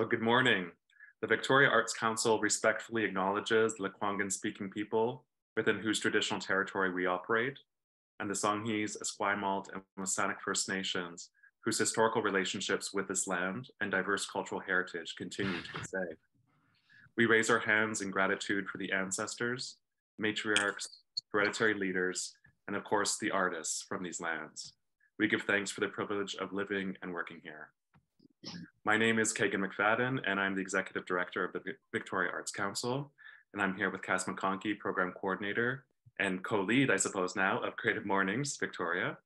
Well, good morning. The Victoria Arts Council respectfully acknowledges the Lekwungen-speaking people within whose traditional territory we operate, and the Songhees, Esquimalt, and Wasanich First Nations, whose historical relationships with this land and diverse cultural heritage continue to this day. We raise our hands in gratitude for the ancestors, matriarchs, hereditary leaders, and of course, the artists from these lands. We give thanks for the privilege of living and working here. My name is Kagan McFadden, and I'm the Executive Director of the Victoria Arts Council. And I'm here with Cass McConkey, Program Coordinator and co-lead, I suppose now, of Creative Mornings, Victoria.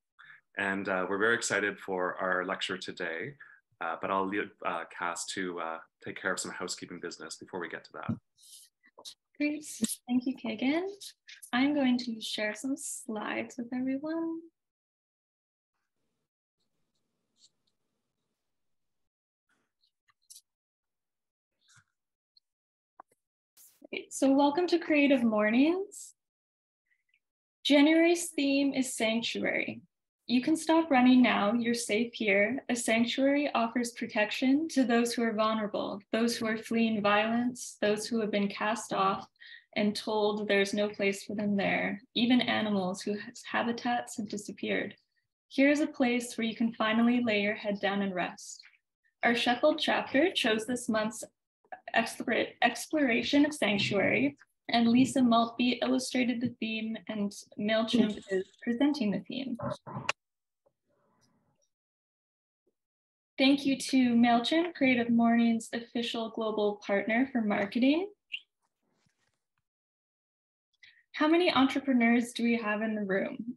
And we're very excited for our lecture today, but I'll leave Cass to take care of some housekeeping business before we get to that. Great, thank you, Kagan. I'm going to share some slides with everyone. So welcome to Creative Mornings. January's theme is sanctuary. You can stop running now, you're safe here. A sanctuary offers protection to those who are vulnerable, those who are fleeing violence, those who have been cast off and told there's no place for them there, even animals whose habitats have disappeared. Here's a place where you can finally lay your head down and rest. Our Sheffield chapter chose this month's exploration of sanctuary, and Lisa Maltby illustrated the theme, and MailChimp is presenting the theme. Thank you to MailChimp, Creative Mornings' official global partner for marketing. How many entrepreneurs do we have in the room?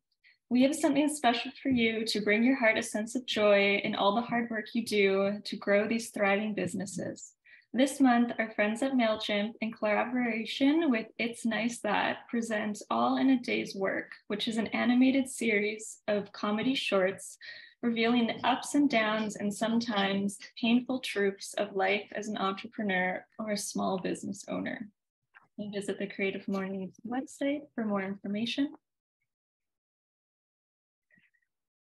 We have something special for you to bring your heart a sense of joy in all the hard work you do to grow these thriving businesses. This month, our friends at MailChimp, in collaboration with It's Nice That, present All in a Day's Work, which is an animated series of comedy shorts revealing the ups and downs and sometimes painful truths of life as an entrepreneur or a small business owner. You can visit the Creative Mornings website for more information.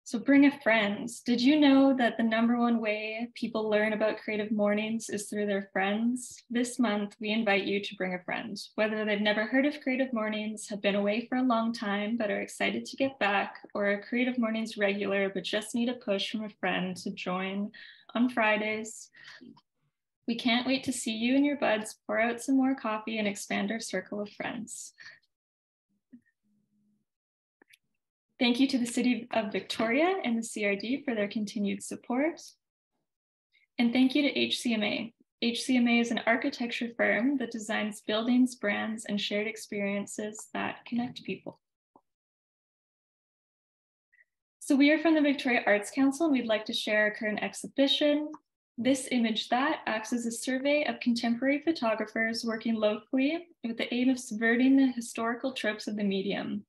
So bring a friend. Did you know that the #1 way people learn about Creative Mornings is through their friends? This month, we invite you to bring a friend. Whether they've never heard of Creative Mornings, have been away for a long time, but are excited to get back, or a Creative Mornings regular, but just need a push from a friend to join on Fridays. We can't wait to see you and your buds pour out some more coffee and expand our circle of friends. Thank you to the City of Victoria and the CRD for their continued support. And thank you to HCMA. HCMA is an architecture firm that designs buildings, brands, and shared experiences that connect people. So we are from the Victoria Arts Council, and we'd like to share our current exhibition. This Image That acts as a survey of contemporary photographers working locally with the aim of subverting the historical tropes of the medium.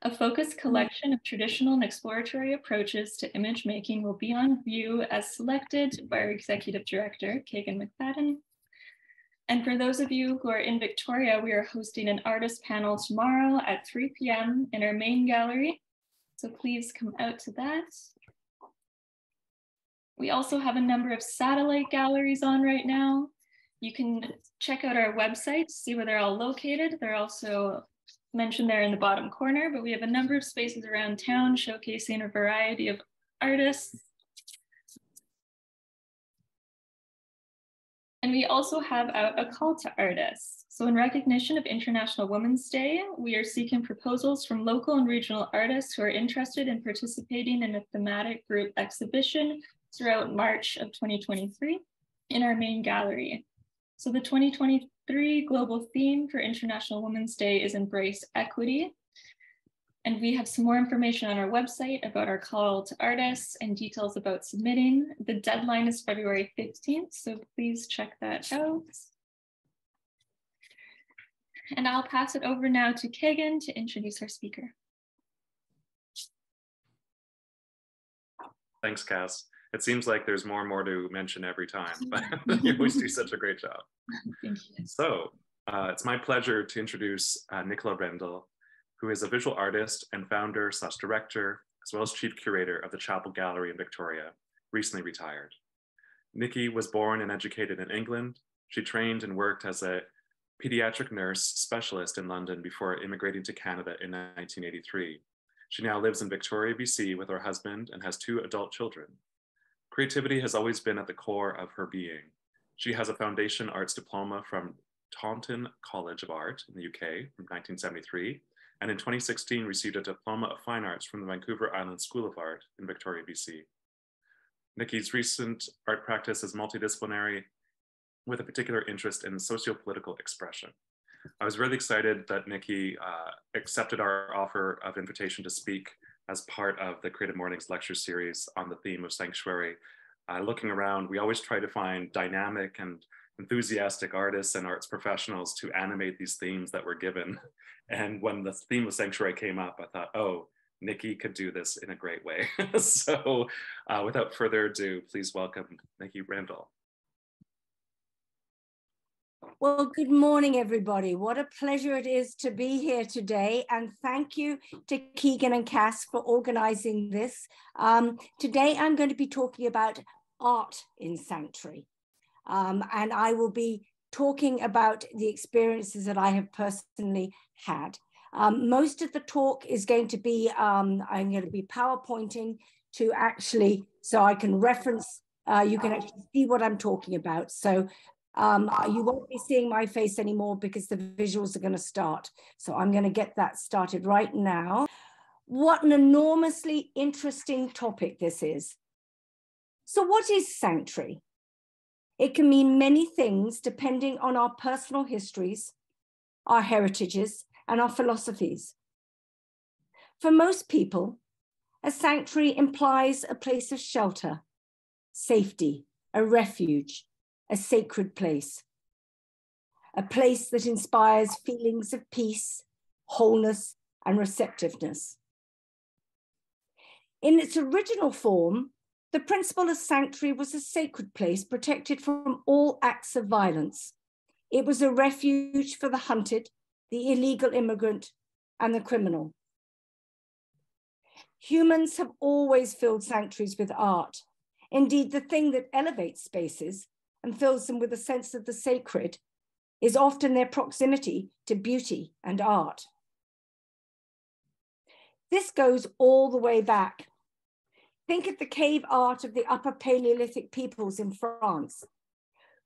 A focused collection of traditional and exploratory approaches to image making will be on view as selected by our Executive Director, Kagan McFadden. And for those of you who are in Victoria, we are hosting an artist panel tomorrow at 3 p.m. in our main gallery. So please come out to that. We also have a number of satellite galleries on right now. You can check out our website to see where they're all located. They're also mentioned there in the bottom corner, but we have a number of spaces around town showcasing a variety of artists. And we also have a call to artists. So in recognition of International Women's Day, we are seeking proposals from local and regional artists who are interested in participating in a thematic group exhibition throughout March of 2023 in our main gallery. So the 2023 global theme for International Women's Day is Embrace Equity. And we have some more information on our website about our call to artists and details about submitting. The deadline is February 15th, so please check that out. And I'll pass it over now to Kagan to introduce our speaker. Thanks, Cass. It seems like there's more and more to mention every time, but you always do such a great job. Thank you. So it's my pleasure to introduce Nicola Rendell, who is a visual artist and founder/director, as well as chief curator of the Chapel Gallery in Victoria, recently retired. Nikki was born and educated in England. She trained and worked as a pediatric nurse specialist in London before immigrating to Canada in 1983. She now lives in Victoria, BC with her husband and has 2 adult children. Creativity has always been at the core of her being. She has a foundation arts diploma from Taunton College of Art in the UK from 1973, and in 2016 received a diploma of fine arts from the Vancouver Island School of Art in Victoria, BC. Nikki's recent art practice is multidisciplinary with a particular interest in socio-political expression. I was really excited that Nikki accepted our offer of invitation to speak as part of the Creative Mornings lecture series on the theme of sanctuary. Looking around, we always try to find dynamic and enthusiastic artists and arts professionals to animate these themes that we're given. And when the theme of sanctuary came up, I thought, oh, Nikki could do this in a great way. So without further ado, please welcome Nicola Rendell. Well, good morning, everybody. What a pleasure it is to be here today. And thank you to Keegan and Cass for organizing this. Today, I'm going to be talking about art in sanctuary. And I will be talking about the experiences that I have personally had. Most of the talk is going to be, I'm going to be PowerPointing to actually, so I can reference, you can actually see what I'm talking about. So you won't be seeing my face anymore because the visuals are going to start. So I'm going to get that started right now. What an enormously interesting topic this is. So what is sanctuary? It can mean many things depending on our personal histories, our heritages, and our philosophies. For most people, a sanctuary implies a place of shelter, safety, a refuge, a sacred place, a place that inspires feelings of peace, wholeness, and receptiveness. In its original form, the principle of sanctuary was a sacred place protected from all acts of violence. It was a refuge for the hunted, the illegal immigrant, and the criminal. Humans have always filled sanctuaries with art. Indeed, the thing that elevates spaces and fills them with a sense of the sacred is often their proximity to beauty and art. This goes all the way back. Think of the cave art of the Upper Paleolithic peoples in France,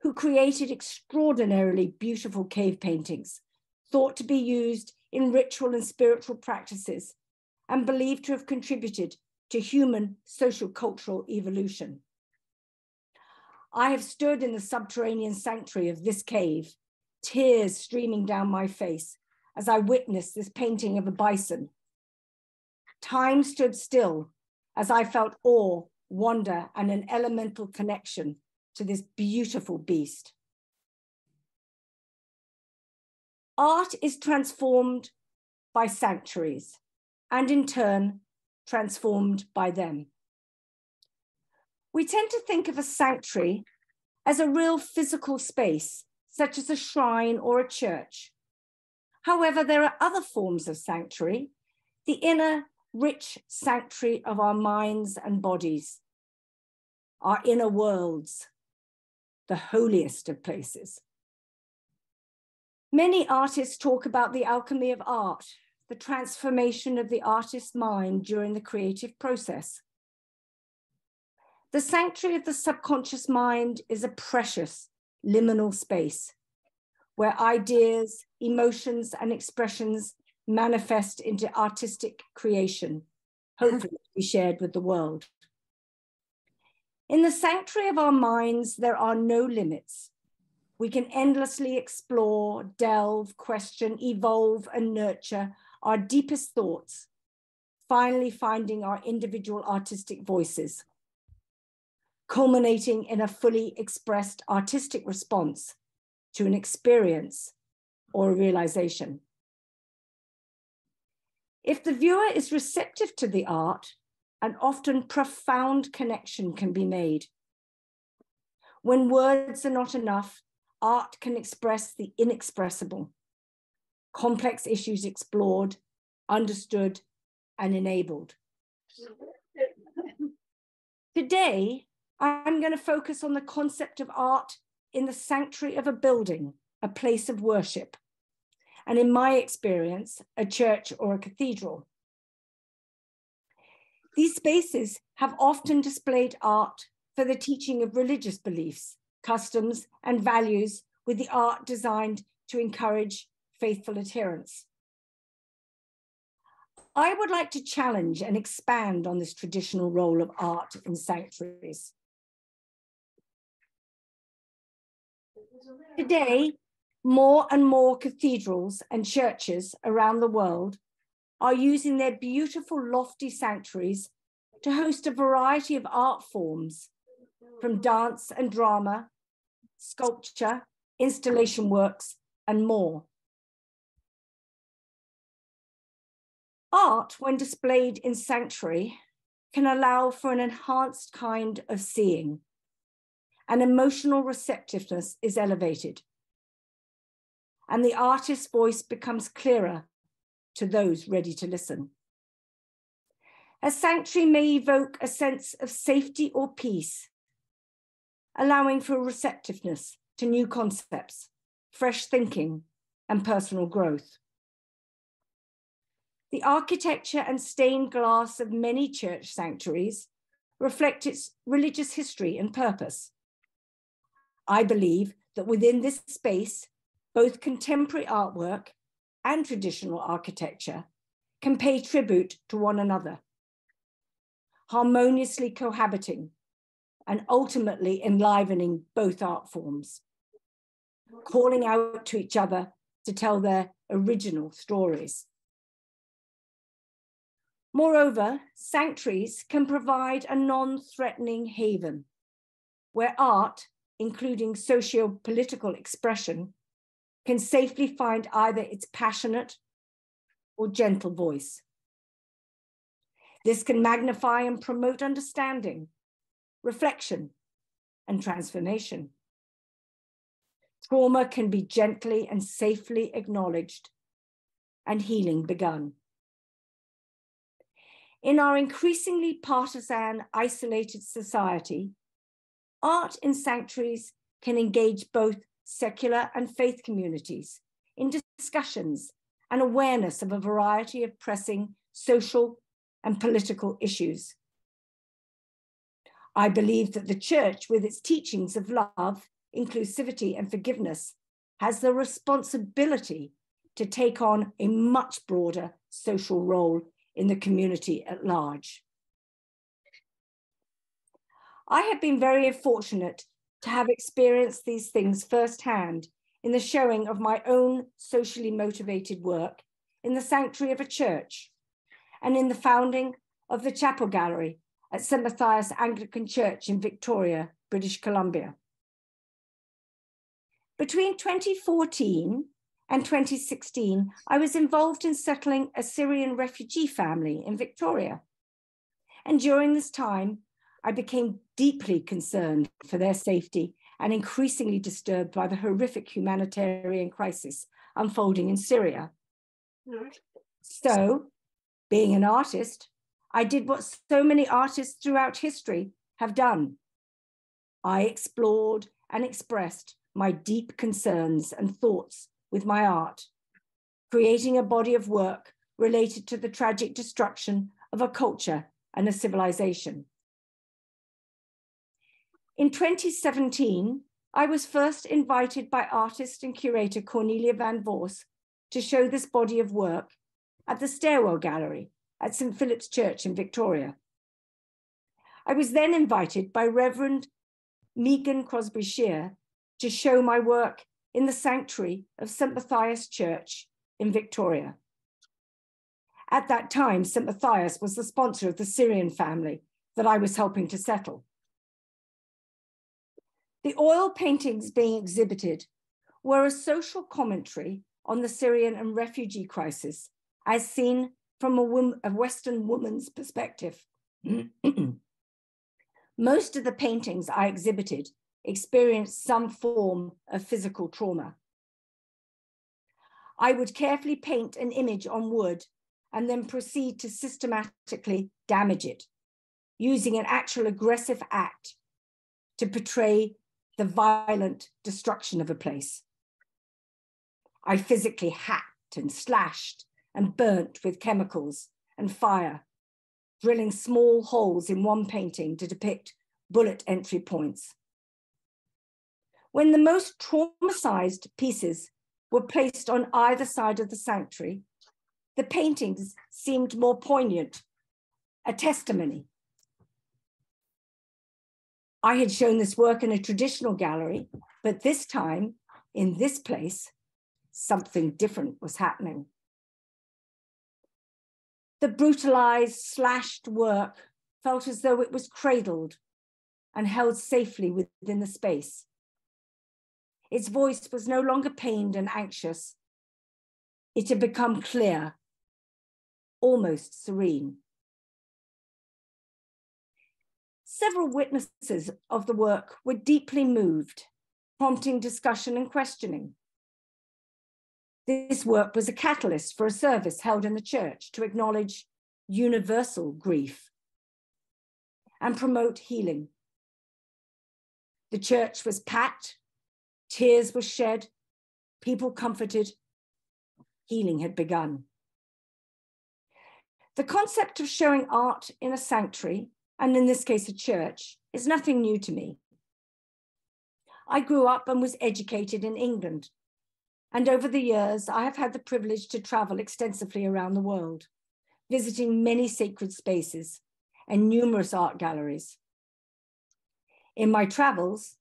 who created extraordinarily beautiful cave paintings, thought to be used in ritual and spiritual practices, and believed to have contributed to human social cultural evolution. I have stood in the subterranean sanctuary of this cave, tears streaming down my face as I witnessed this painting of a bison. Time stood still as I felt awe, wonder, and an elemental connection to this beautiful beast. Art is transformed by sanctuaries, and in turn, transformed by them. We tend to think of a sanctuary as a real physical space, such as a shrine or a church. However, there are other forms of sanctuary, the inner, rich sanctuary of our minds and bodies, our inner worlds, the holiest of places. Many artists talk about the alchemy of art, the transformation of the artist's mind during the creative process. The sanctuary of the subconscious mind is a precious liminal space where ideas, emotions, and expressions manifest into artistic creation, hopefully to be shared with the world. In the sanctuary of our minds, there are no limits. We can endlessly explore, delve, question, evolve, and nurture our deepest thoughts, finally finding our individual artistic voices, culminating in a fully expressed artistic response to an experience or a realization. If the viewer is receptive to the art, an often profound connection can be made. When words are not enough, art can express the inexpressible, complex issues explored, understood, and enabled. Today, I'm going to focus on the concept of art in the sanctuary of a building, a place of worship, and in my experience, a church or a cathedral. These spaces have often displayed art for the teaching of religious beliefs, customs, and values, with the art designed to encourage faithful adherence. I would like to challenge and expand on this traditional role of art in sanctuaries. Today, more and more cathedrals and churches around the world are using their beautiful lofty sanctuaries to host a variety of art forms, from dance and drama, sculpture, installation works, and more. Art, when displayed in sanctuary, can allow for an enhanced kind of seeing, and emotional receptiveness is elevated, and the artist's voice becomes clearer to those ready to listen. A sanctuary may evoke a sense of safety or peace, allowing for receptiveness to new concepts, fresh thinking, and personal growth. The architecture and stained glass of many church sanctuaries reflect its religious history and purpose. I believe that within this space, both contemporary artwork and traditional architecture can pay tribute to one another, harmoniously cohabiting and ultimately enlivening both art forms, calling out to each other to tell their original stories. Moreover, sanctuaries can provide a non-threatening haven where art, including socio-political expression, can safely find either its passionate or gentle voice. This can magnify and promote understanding, reflection, and transformation. Trauma can be gently and safely acknowledged, and healing begun. In our increasingly partisan, isolated society, art in sanctuaries can engage both secular and faith communities in discussions and awareness of a variety of pressing social and political issues. I believe that the church, with its teachings of love, inclusivity, and forgiveness, has the responsibility to take on a much broader social role in the community at large. I have been very fortunate to have experienced these things firsthand in the showing of my own socially motivated work in the sanctuary of a church and in the founding of the Chapel Gallery at St. Matthias Anglican Church in Victoria, British Columbia. Between 2014 and 2016, I was involved in settling a Syrian refugee family in Victoria. And during this time, I became deeply concerned for their safety and increasingly disturbed by the horrific humanitarian crisis unfolding in Syria. So, being an artist, I did what so many artists throughout history have done. I explored and expressed my deep concerns and thoughts with my art, creating a body of work related to the tragic destruction of a culture and a civilization. In 2017, I was first invited by artist and curator Cornelia van Voors to show this body of work at the Stairwell Gallery at St. Philip's Church in Victoria. I was then invited by Reverend Megan Crosby Shear to show my work in the sanctuary of St. Matthias Church in Victoria. At that time, St. Matthias was the sponsor of the Syrian family that I was helping to settle. The oil paintings being exhibited were a social commentary on the Syrian and refugee crisis as seen from a Western woman's perspective. Most of the paintings I exhibited experienced some form of physical trauma. I would carefully paint an image on wood and then proceed to systematically damage it, using an actual aggressive act to portray the violent destruction of a place. I physically hacked and slashed and burnt with chemicals and fire, drilling small holes in one painting to depict bullet entry points. When the most traumatized pieces were placed on either side of the sanctuary, the paintings seemed more poignant, a testimony. I had shown this work in a traditional gallery, but this time, in this place, something different was happening. The brutalized, slashed work felt as though it was cradled and held safely within the space. Its voice was no longer pained and anxious. It had become clear, almost serene. Several witnesses of the work were deeply moved, prompting discussion and questioning. This work was a catalyst for a service held in the church to acknowledge universal grief and promote healing. The church was packed, tears were shed, people comforted, healing had begun. The concept of showing art in a sanctuary, and in this case, a church, is nothing new to me. I grew up and was educated in England. And over the years, I have had the privilege to travel extensively around the world, visiting many sacred spaces and numerous art galleries. In my travels,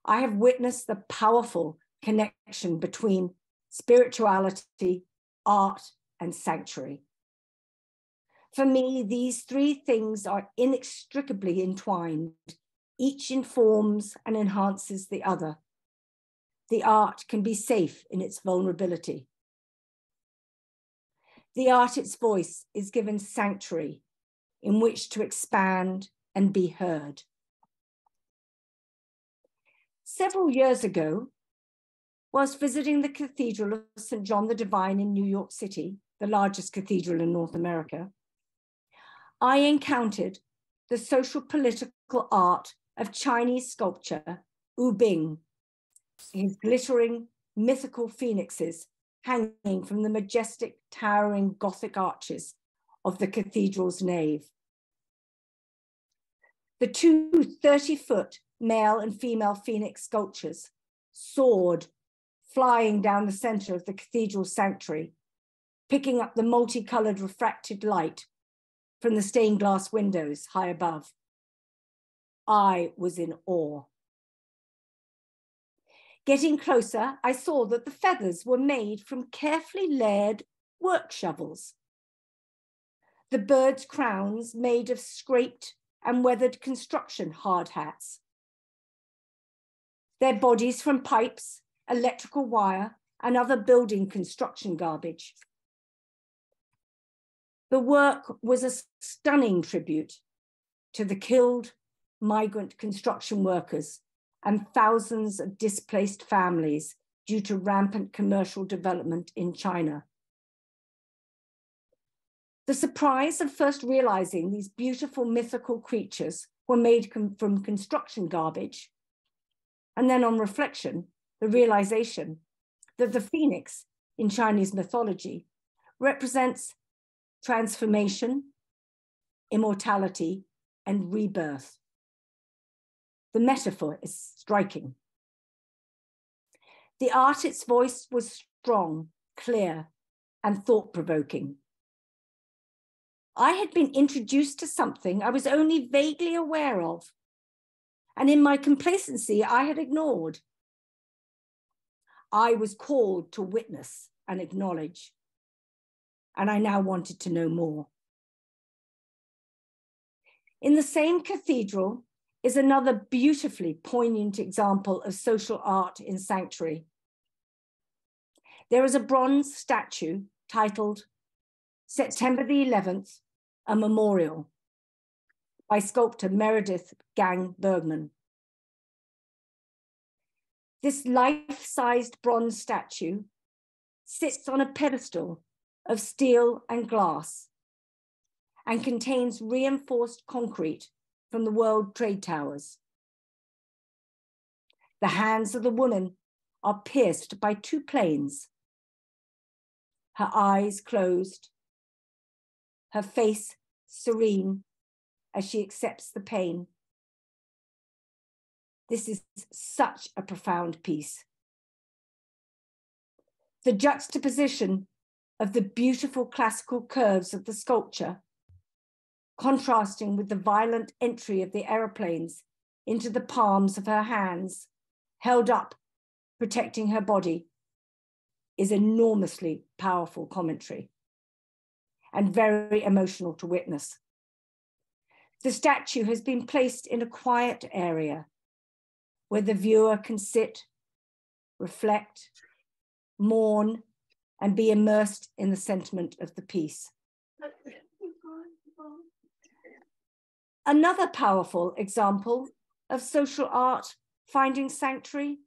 I have witnessed the powerful connection between spirituality, art, and sanctuary. For me, these three things are inextricably entwined. Each informs and enhances the other. The art can be safe in its vulnerability. The art, its voice, is given sanctuary in which to expand and be heard. Several years ago, whilst visiting the Cathedral of St. John the Divine in New York City, the largest cathedral in North America, I encountered the social political art of Chinese sculpture, Wu Bing, his glittering mythical phoenixes hanging from the majestic towering Gothic arches of the cathedral's nave. The two 30-foot male and female phoenix sculptures soared, flying down the center of the cathedral sanctuary, picking up the multicolored refracted light from the stained glass windows high above. I was in awe. Getting closer, I saw that the feathers were made from carefully layered work shovels. The birds' crowns made of scraped and weathered construction hard hats. Their bodies from pipes, electrical wire, and other building construction garbage. The work was a stunning tribute to the killed migrant construction workers and thousands of displaced families due to rampant commercial development in China. The surprise of first realizing these beautiful mythical creatures were made from construction garbage, and then on reflection, the realization that the phoenix in Chinese mythology represents transformation, immortality, and rebirth. The metaphor is striking. The art, its voice was strong, clear, and thought-provoking. I had been introduced to something I was only vaguely aware of, and in my complacency, I had ignored. I was called to witness and acknowledge, and I now wanted to know more. In the same cathedral is another beautifully poignant example of social art in sanctuary. There is a bronze statue titled September the 11th, a Memorial, by sculptor Meredith Gang Bergman. This life-sized bronze statue sits on a pedestal of steel and glass and contains reinforced concrete from the World Trade Towers. The hands of the woman are pierced by 2 planes. Her eyes closed, her face serene as she accepts the pain. This is such a profound piece. The juxtaposition of the beautiful classical curves of the sculpture, contrasting with the violent entry of the aeroplanes into the palms of her hands, held up, protecting her body, is enormously powerful commentary and very emotional to witness. The statue has been placed in a quiet area where the viewer can sit, reflect, mourn, and be immersed in the sentiment of the piece. Another powerful example of social art finding sanctuary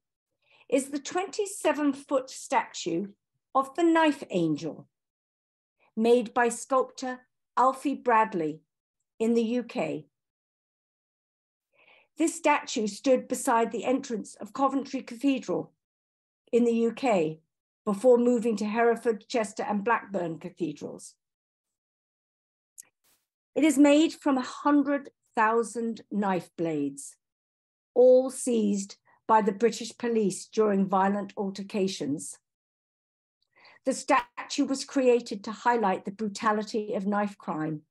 is the 27-foot statue of the Knife Angel, made by sculptor Alfie Bradley in the UK. This statue stood beside the entrance of Coventry Cathedral in the UK before moving to Hereford, Chester, and Blackburn cathedrals. It is made from 100,000 knife blades, all seized by the British police during violent altercations. The statue was created to highlight the brutality of knife crime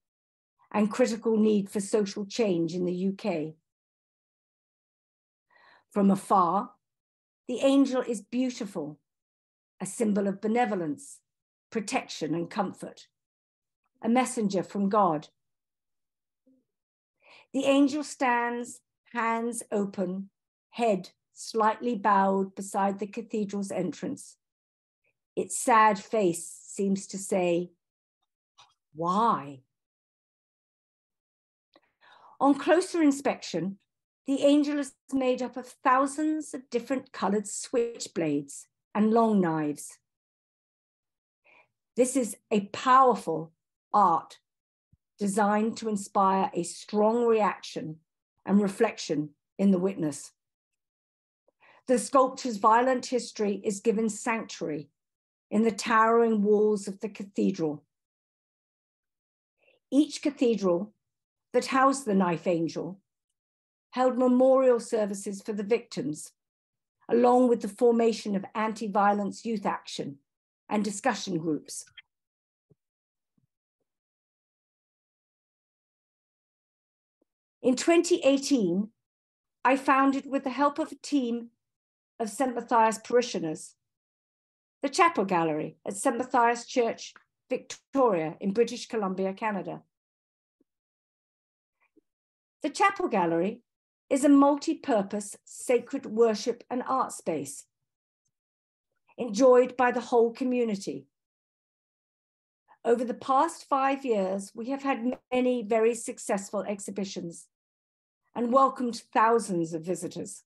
and critical need for social change in the UK. From afar, the angel is beautiful, a symbol of benevolence, protection, and comfort, a messenger from God. The angel stands, hands open, head slightly bowed beside the cathedral's entrance. Its sad face seems to say, why? On closer inspection, the angel is made up of thousands of different colored switchblades and long knives. This is a powerful art designed to inspire a strong reaction and reflection in the witness. The sculpture's violent history is given sanctuary in the towering walls of the cathedral. Each cathedral that housed the Knife Angel held memorial services for the victims, along with the formation of anti-violence youth action and discussion groups. In 2018, I founded, with the help of a team of St. Matthias parishioners, the Chapel Gallery at St. Matthias Church, Victoria in British Columbia, Canada. The Chapel Gallery is a multi-purpose sacred worship and art space enjoyed by the whole community. Over the past 5 years, we have had many very successful exhibitions and welcomed thousands of visitors.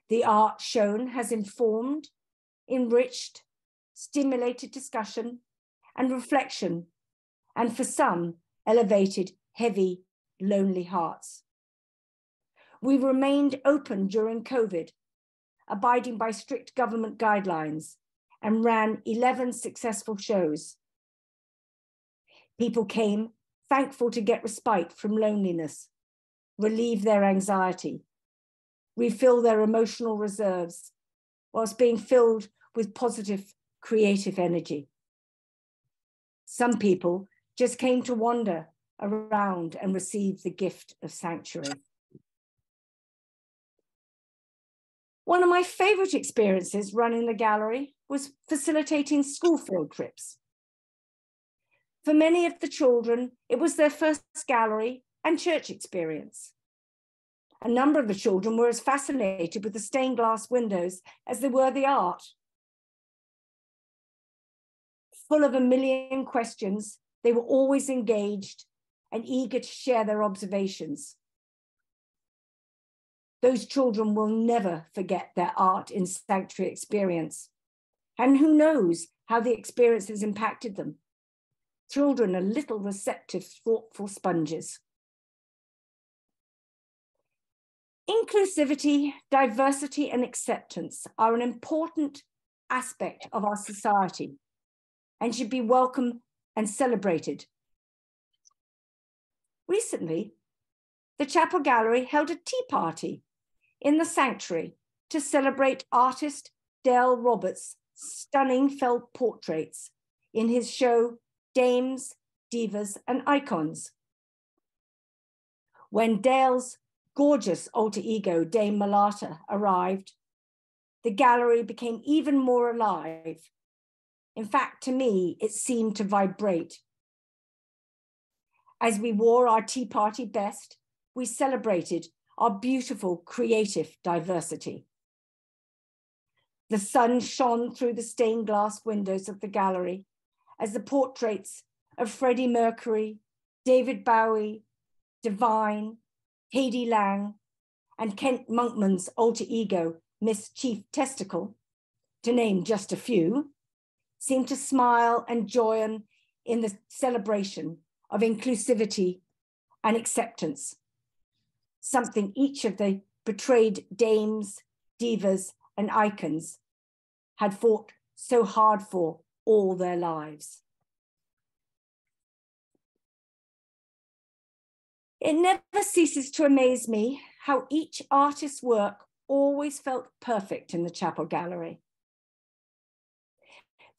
The art shown has informed, enriched, stimulated discussion and reflection, and for some, elevated heavy, lonely hearts. We remained open during COVID, abiding by strict government guidelines, and ran 11 successful shows. People came thankful to get respite from loneliness, relieve their anxiety, refill their emotional reserves, whilst being filled with positive, creative energy. Some people just came to wander around and receive the gift of sanctuary. One of my favorite experiences running the gallery was facilitating school field trips. For many of the children, it was their first gallery and church experience. A number of the children were as fascinated with the stained glass windows as they were the art. Full of a million questions, they were always engaged and eager to share their observations. Those children will never forget their art in sanctuary experience. And who knows how the experience has impacted them. Children are little receptive, thoughtful sponges. In Inclusivity, diversity, and acceptance are an important aspect of our society and should be welcomed and celebrated. Recently, the Chapel Gallery held a tea party in the sanctuary to celebrate artist Dale Roberts' stunning felt portraits in his show, Dames, Divas, and Icons. When Dale's gorgeous alter ego, Dame Malata, arrived, the gallery became even more alive. In fact, to me, it seemed to vibrate. As we wore our tea party best, we celebrated our beautiful creative diversity. The sun shone through the stained glass windows of the gallery as the portraits of Freddie Mercury, David Bowie, Divine, Hedy Lang, and Kent Monkman's alter ego, Miss Chief Testicle, to name just a few, seemed to smile and join in the celebration of inclusivity and acceptance, something each of the portrayed dames, divas, and icons had fought so hard for all their lives. It never ceases to amaze me how each artist's work always felt perfect in the Chapel Gallery.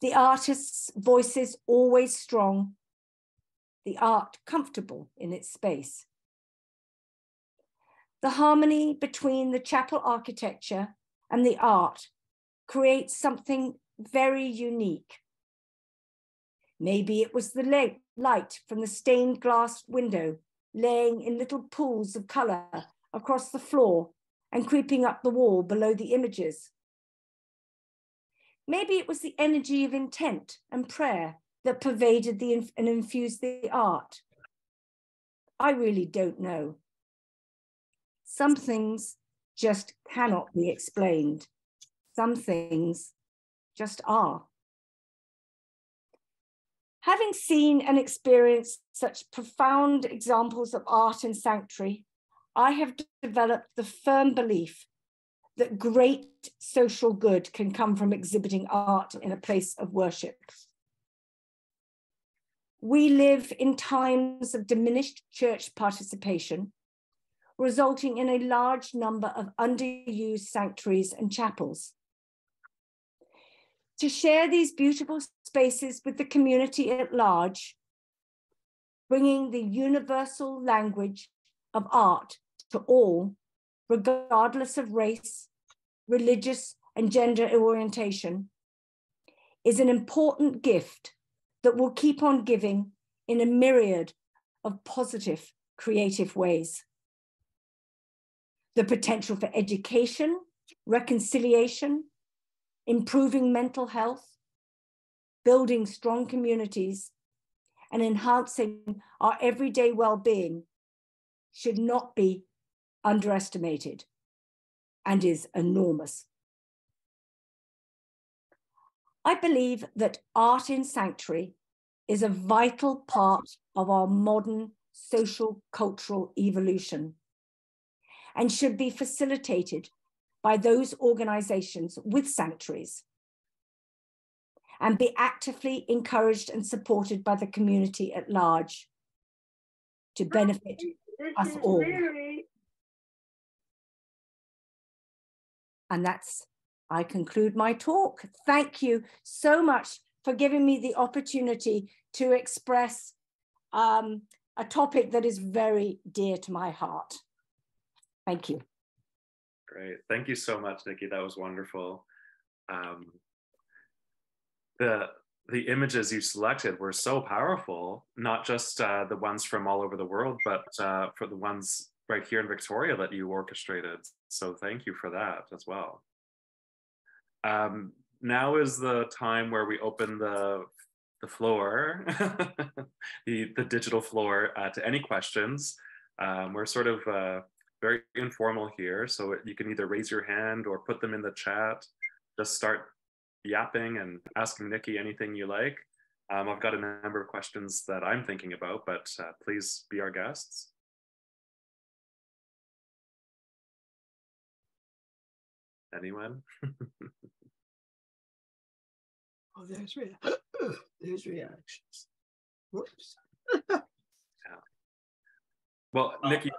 The artist's voices always strong, the art comfortable in its space. The harmony between the chapel architecture and the art creates something very unique. Maybe it was the light from the stained glass window laying in little pools of color across the floor and creeping up the wall below the images. Maybe it was the energy of intent and prayer that pervaded and infused the art. I really don't know. Some things just cannot be explained. Some things just are. Having seen and experienced such profound examples of art in sanctuary, I have developed the firm belief that great social good can come from exhibiting art in a place of worship. We live in times of diminished church participation, resulting in a large number of underused sanctuaries and chapels. To share these beautiful spaces with the community at large, bringing the universal language of art to all, regardless of race, religious, and gender orientation, is an important gift that will keep on giving in a myriad of positive, creative ways. The potential for education, reconciliation, improving mental health, building strong communities, and enhancing our everyday well-being should not be underestimated and is enormous. I believe that art in sanctuary is a vital part of our modern social cultural evolution and should be facilitated by those organizations with sanctuaries and be actively encouraged and supported by the community at large to benefit us all. And I conclude my talk. Thank you so much for giving me the opportunity to express a topic that is very dear to my heart. Thank you. Great. Thank you so much, Nikki. That was wonderful. The images you selected were so powerful, not just the ones from all over the world, but for the ones right here in Victoria that you orchestrated. So thank you for that as well. Now is the time where we open the floor, the digital floor to any questions. We're sort of very informal here, so you can either raise your hand or put them in the chat. Just start yapping and asking Nikki anything you like. I've got a number of questions that I'm thinking about, but please be our guests. Anyone? Oh, there's reactions. Whoops. Yeah. Well, Nikki,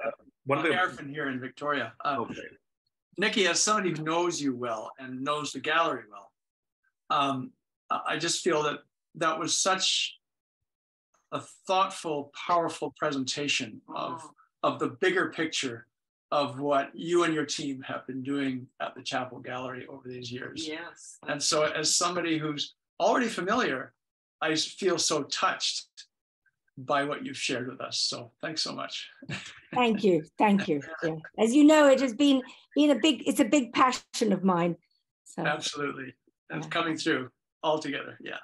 one of the Erfin here in Victoria. okay. Nikki, as somebody who knows you well and knows the gallery well, I just feel that that was such a thoughtful, powerful presentation of the bigger picture of what you and your team have been doing at the Chapel Gallery over these years. Yes. And so as somebody who's already familiar, I feel so touched by what you've shared with us. So thanks so much. Thank you. Thank you. Yeah. As you know, it has been it's a big passion of mine. So Absolutely. That's yeah. coming through all together. Yeah.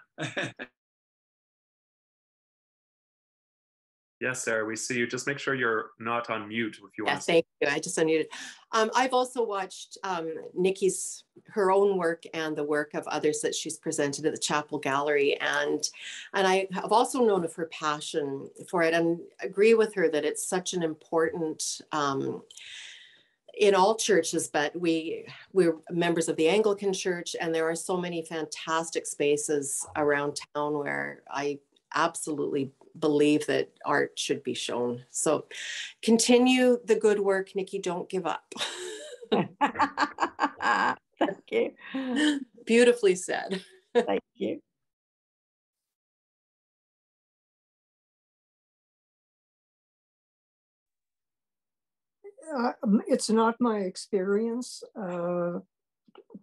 Yes, Sarah, we see you. Just make sure you're not on mute if you want. Yes, thank you. I just unmuted. I've also watched Nikki's, her own work and the work of others that she's presented at the Chapel Gallery. And I have also known of her passion for it and agree with her that it's such an important, in all churches, but we're members of the Anglican Church, and there are so many fantastic spaces around town where I absolutely believe that art should be shown. So continue the good work, Nikki. Don't give up. Thank you. Beautifully said. Thank you. It's not my experience to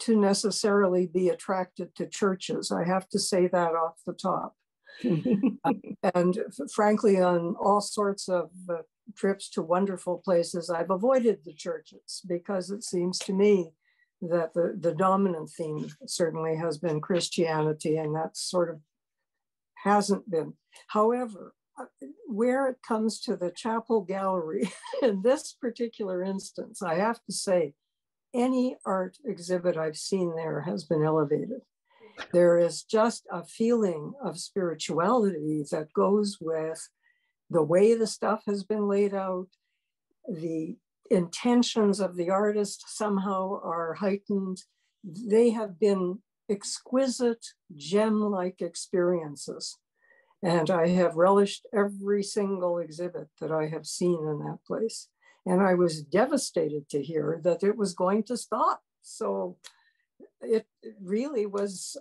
necessarily be attracted to churches. I have to say that off the top. And frankly, on all sorts of trips to wonderful places, I've avoided the churches because it seems to me that the dominant theme certainly has been Christianity, and that sort of hasn't been. However, where it comes to the Chapel Gallery, in this particular instance, I have to say, any art exhibit I've seen there has been elevated. There is just a feeling of spirituality that goes with the way the stuff has been laid out. The intentions of the artist somehow are heightened. They have been exquisite, gem-like experiences. And I have relished every single exhibit that I have seen in that place. And I was devastated to hear that it was going to stop. So it really was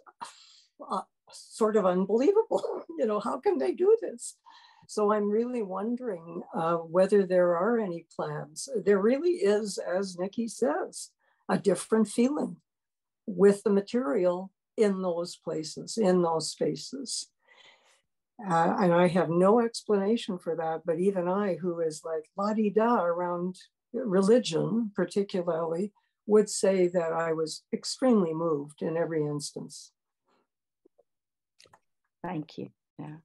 sort of unbelievable. You know, how can they do this? So I'm really wondering whether there are any plans. There really is, as Nikki says, a different feeling with the material in those places, in those spaces. And I have no explanation for that, but even I, who is like la-di-da around religion particularly, would say that I was extremely moved in every instance. Thank you. Yeah.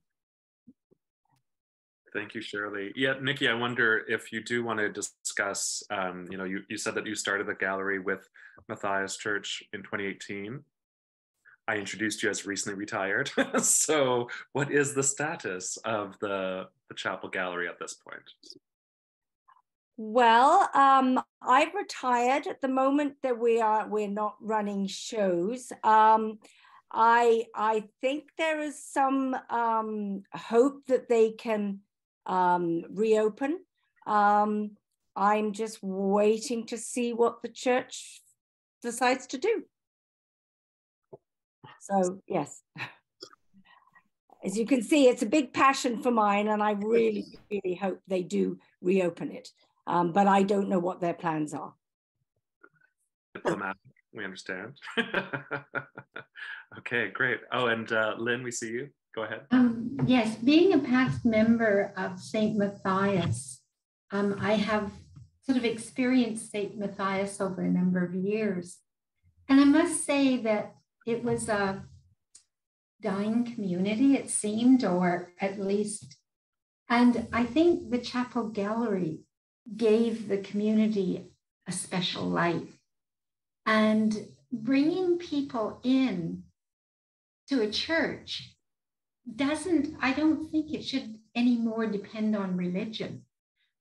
Thank you, Shirley. Yeah, Nikki, I wonder if you do want to discuss, you know, you said that you started the gallery with Matthias Church in 2018. I introduced you as recently retired. So what is the status of the Chapel Gallery at this point? Well, I've retired at the moment that we're not running shows. I think there is some hope that they can reopen. I'm just waiting to see what the church decides to do. So yes, as you can see, it's a big passion for mine, and I really, really hope they do reopen it. But I don't know what their plans are. Diplomatic, we understand. Okay, great. Oh, and Lynn, we see you. Go ahead. Yes, being a past member of St. Matthias, I have sort of experienced St. Matthias over a number of years. And I must say that it was a dying community, it seemed, or at least, and I think the Chapel Gallery gave the community a special life. And bringing people in to a church I don't think it should anymore depend on religion.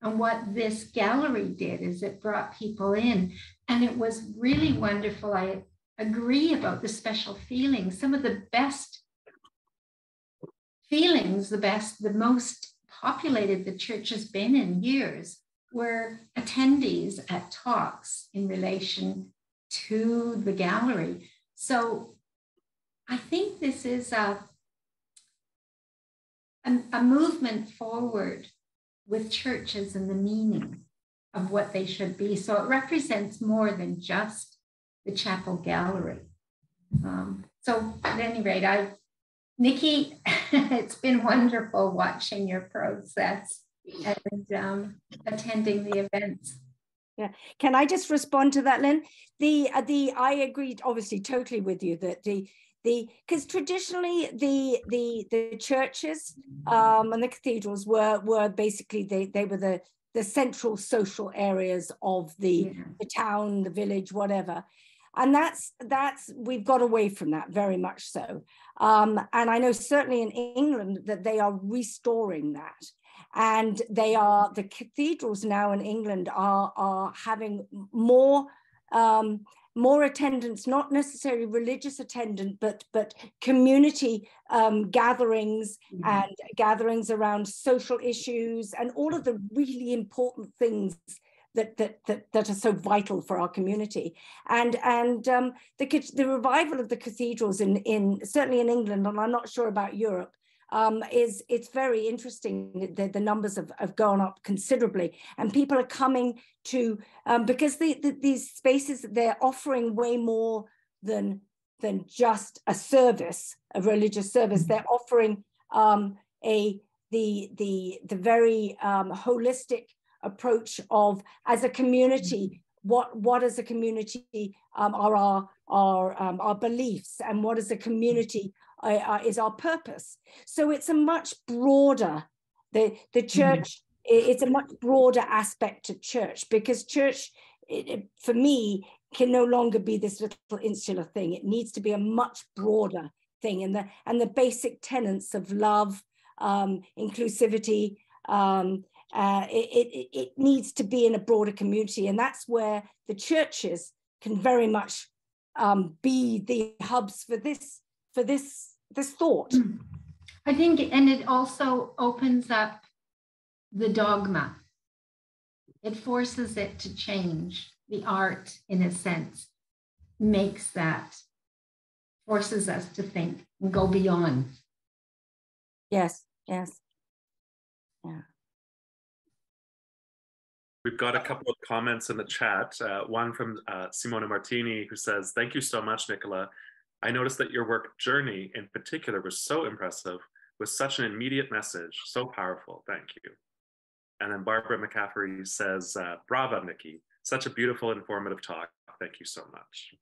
And what this gallery did is it brought people in, and it was really wonderful. I agree about the special feelings. Some of the best feelings, the most populated the church has been in years, were attendees at talks in relation to the gallery. So I think this is a movement forward with churches and the meaning of what they should be. So it represents more than just the chapel gallery. So at any rate, Nikki, it's been wonderful watching your process and attending the events. Yeah, can I just respond to that, Lynn? I agreed, obviously, totally with you that because traditionally the churches and the cathedrals were basically they were the central social areas of the town, the village, whatever. And that's we've got away from that very much so. And I know certainly in England that they are restoring that. And the cathedrals now in England are having more attendance, not necessarily religious attendance, but community gatherings and gatherings around social issues and all of the really important things that are so vital for our community. And the revival of the cathedrals in certainly in England, and I'm not sure about Europe, it's very interesting. The numbers have gone up considerably, and people are coming to because these spaces, they're offering way more than just a service, a religious service. They're offering the very holistic approach of, as a community, what as a community are our beliefs, and what as a community is our purpose. So it's a much broader, the church, it's a much broader aspect to church, because church, for me, can no longer be this little insular thing. It needs to be a much broader thing, and the basic tenets of love, inclusivity, it needs to be in a broader community, and that's where the churches can very much be the hubs for this thought. I think, and it also opens up the dogma. It forces it to change. The art, in a sense, makes that, forces us to think and go beyond. Yes. Yeah. We've got a couple of comments in the chat. One from Simona Martini, who says, "Thank you so much, Nicola. I noticed that your work journey in particular was so impressive, with such an immediate message, so powerful. Thank you." And then Barbara McCaffrey says, "Bravo, Nikki. Such a beautiful, informative talk. Thank you so much."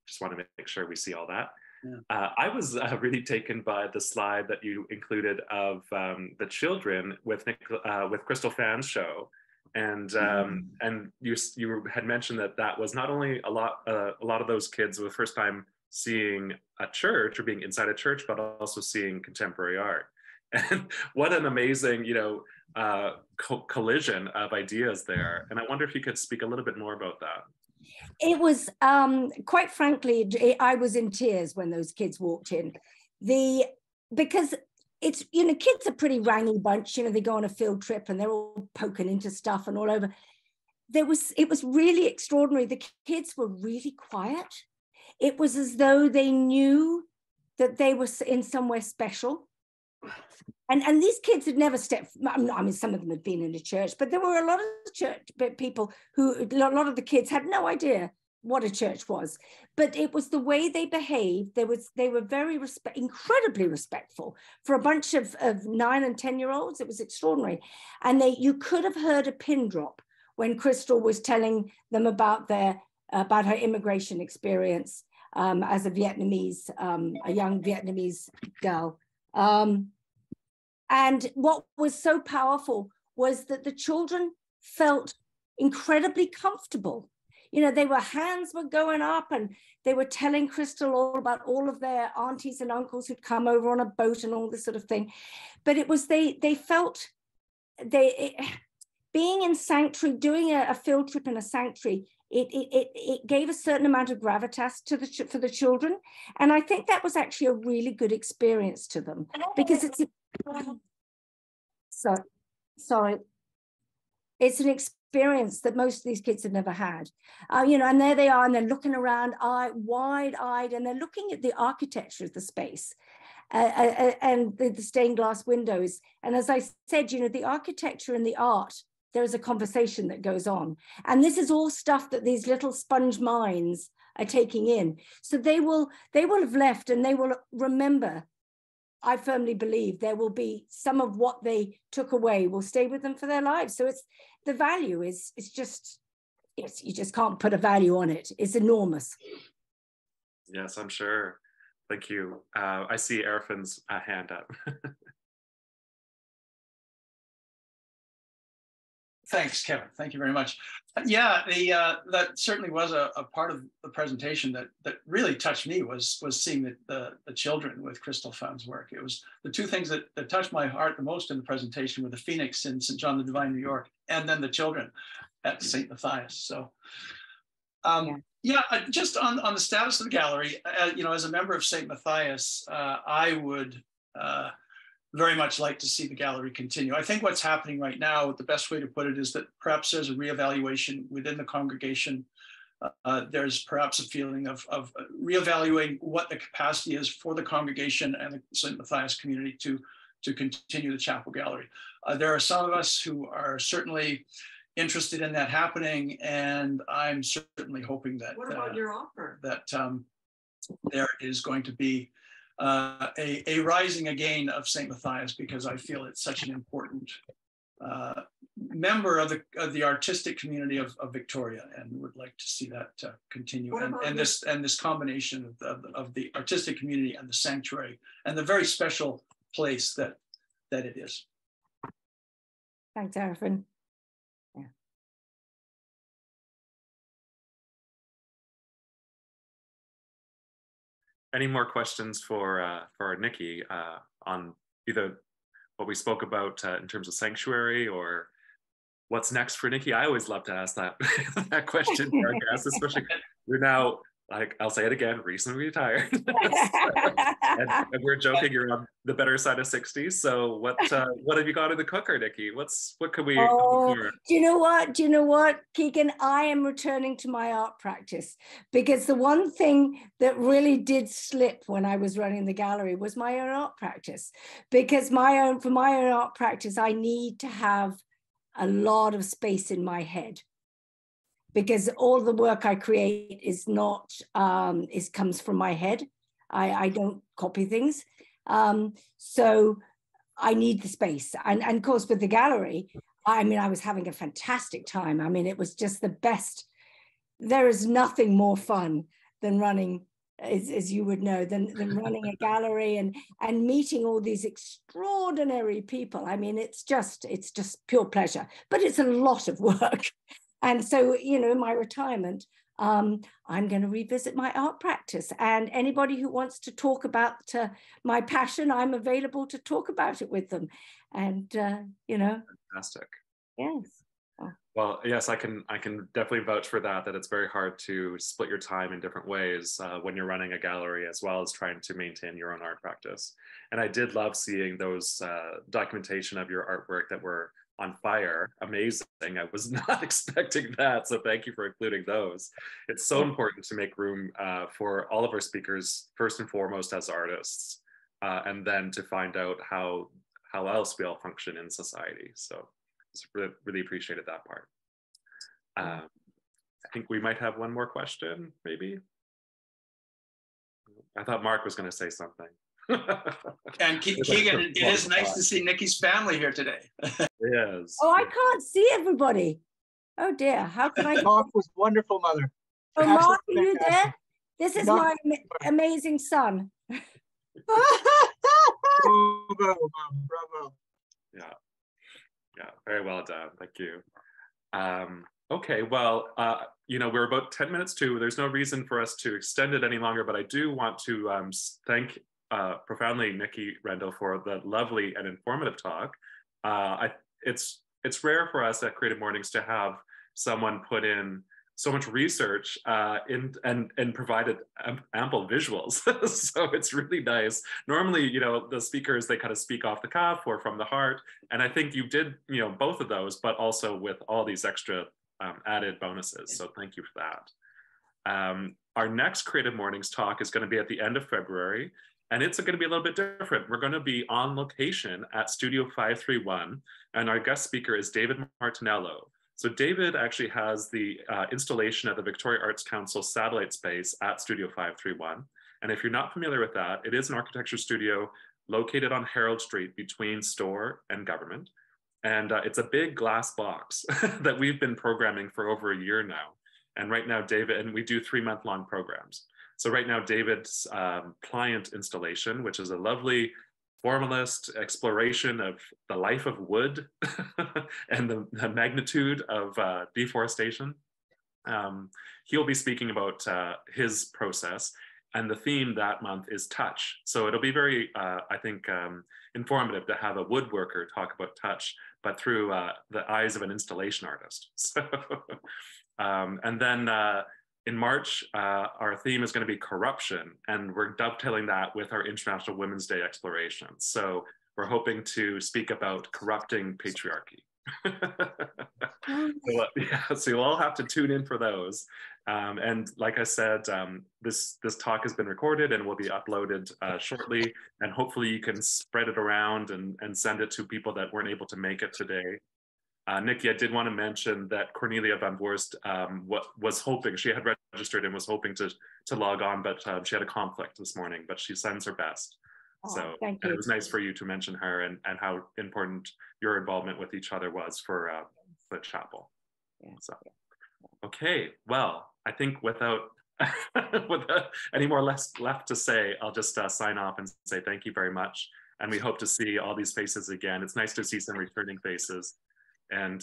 Just want to make sure we see all that. Yeah. I was really taken by the slide that you included of the children with Crystal Fan's show, and you had mentioned that was not only a lot of those kids were the first time seeing a church or being inside a church, but also seeing contemporary art. And what an amazing, collision of ideas there. And I wonder if you could speak a little bit more about that. It was, quite frankly, I was in tears when those kids walked in. Because it's, kids are a pretty rangy bunch, they go on a field trip and they're all poking into stuff and all over. It was really extraordinary. The kids were really quiet. It was as though they knew that they were in somewhere special. And these kids had never stepped, some of them had been in a church, but there were a lot of church people a lot of the kids had no idea what a church was. But it was the way they behaved. They were very incredibly respectful for a bunch of 9 and 10-year-olds. It was extraordinary. And you could have heard a pin drop when Crystal was telling them about her immigration experience as a Vietnamese, a young Vietnamese girl. And what was so powerful was that the children felt incredibly comfortable. Their hands were going up and they were telling Crystal all about all of their aunties and uncles who'd come over on a boat and all this sort of thing. But it was, they felt being in sanctuary, doing a field trip in a sanctuary, it gave a certain amount of gravitas to for the children. And I think that was actually a really good experience to them, because it's it's an experience that most of these kids have never had. And there they are, and they're looking around wide-eyed, and they're looking at the architecture of the space. And the stained glass windows. And as I said, the architecture and the art, there is a conversation that goes on. And this is all stuff that these little sponge minds are taking in. So they will have left, and they will remember. I firmly believe there will be some of what they took away will stay with them for their lives. So the value is you just can't put a value on it. It's enormous. Yes, I'm sure. Thank you. I see Erfin's hand up. Thanks, Kevin. Thank you very much. Yeah, that certainly was a part of the presentation that really touched me was seeing the children with Crystal Found's work. It was the two things that touched my heart the most in the presentation were the Phoenix in St. John the Divine, New York, and then the children at St. Matthias. So. Yeah, just on the status of the gallery, as a member of St. Matthias, I would very much like to see the gallery continue. I think what's happening right now, the best way to put it is that perhaps there's a reevaluation within the congregation. There's perhaps a feeling of reevaluating what the capacity is for the congregation and the St. Matthias community to continue the chapel gallery. There are some of us who are certainly interested in that happening, and I'm certainly hoping that what about your offer? That there is going to be a rising again of St. Matthias, because I feel it's such an important member of the artistic community of Victoria, and would like to see that continue. And this combination of the artistic community and the sanctuary and the very special place that it is. Thanks, Erfin. Any more questions for Nikki on either what we spoke about in terms of sanctuary, or what's next for Nikki? I always love to ask that that question to our guests, especially you're now, like, I'll say it again, recently retired. and we're joking, you're on the better side of 60. So what have you got in the cooker, Nikki? What could we? Do you know what, Keegan? I am returning to my art practice, because the one thing that really did slip when I was running the gallery was my own art practice. Because for my own art practice, I need to have a lot of space in my head, because all the work I create is not comes from my head. I don't copy things, so I need the space. And of course, with the gallery, I was having a fantastic time. It was just the best. There is nothing more fun than running, as you would know, than running a gallery and meeting all these extraordinary people. It's just pure pleasure, but it's a lot of work. And so, in my retirement, I'm going to revisit my art practice. And anybody who wants to talk about my passion, I'm available to talk about it with them. And, Fantastic. Yes. Well, yes, I can definitely vouch for that it's very hard to split your time in different ways when you're running a gallery, as well as trying to maintain your own art practice. And I did love seeing those documentation of your artwork that were on fire. Amazing. I was not expecting that. So thank you for including those. It's so important to make room for all of our speakers, first and foremost as artists, and then to find out how else we all function in society. So just really appreciated that part. I think we might have one more question, maybe. I thought Mark was going to say something. And Keegan, it is nice to see Nikki's family here today. Yes. Oh, I can't see everybody. Oh dear, how can I? Mark was wonderful, Mother. Oh, Mark, are you there? This is my amazing son. Bravo, Mom, bravo. Yeah, very well done. Thank you. Okay, well, we're about 10 minutes to. There's no reason for us to extend it any longer, but I do want to thank profoundly Nicola Rendell for the lovely and informative talk. it's rare for us at Creative Mornings to have someone put in so much research and provided ample visuals. So it's really nice. Normally, you know, the speakers, they kind of speak off the cuff or from the heart. And I think you did, you know, both of those, but also with all these extra added bonuses. So thank you for that. Our next Creative Mornings talk is going to be at the end of February. And it's going to be a little bit different. We're going to be on location at Studio 531. And our guest speaker is David Martinello. So David actually has the installation at the Victoria Arts Council satellite space at Studio 531. And if you're not familiar with that, it is an architecture studio located on Harold Street between Store and Government. And it's a big glass box that we've been programming for over a year now. And right now, David, and we do 3-month-long programs. So right now, David's client installation, which is a lovely formalist exploration of the life of wood and the magnitude of deforestation. He'll be speaking about his process, and the theme that month is touch. So it'll be very, I think, informative to have a woodworker talk about touch, but through the eyes of an installation artist. So, and then in March, our theme is going to be corruption, and we're dovetailing that with our International Women's Day exploration. So we're hoping to speak about corrupting patriarchy. So you'll all have to tune in for those. And like I said, this talk has been recorded and will be uploaded shortly. And hopefully you can spread it around and send it to people that weren't able to make it today. Nikki, I did want to mention that Cornelia Van Voorst was hoping, she had registered and was hoping to log on, but she had a conflict this morning, but she sends her best. So thank you. It was nice for you to mention her and how important your involvement with each other was for the chapel. Yeah. So, okay, well, I think without any more left to say, I'll just sign off and say thank you very much. And we hope to see all these faces again. It's nice to see some returning faces. And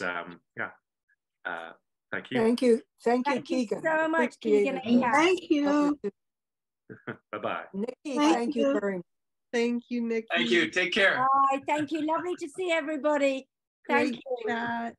yeah, thank you. Thank you. Thank you, Thank you Keegan. so much, Keegan. Thank you. Bye-bye. Nikki, thank you very much. Thank you, Nikki. Thank you. Take care. Bye. Thank you. Lovely to see everybody. Thank Great you. chat.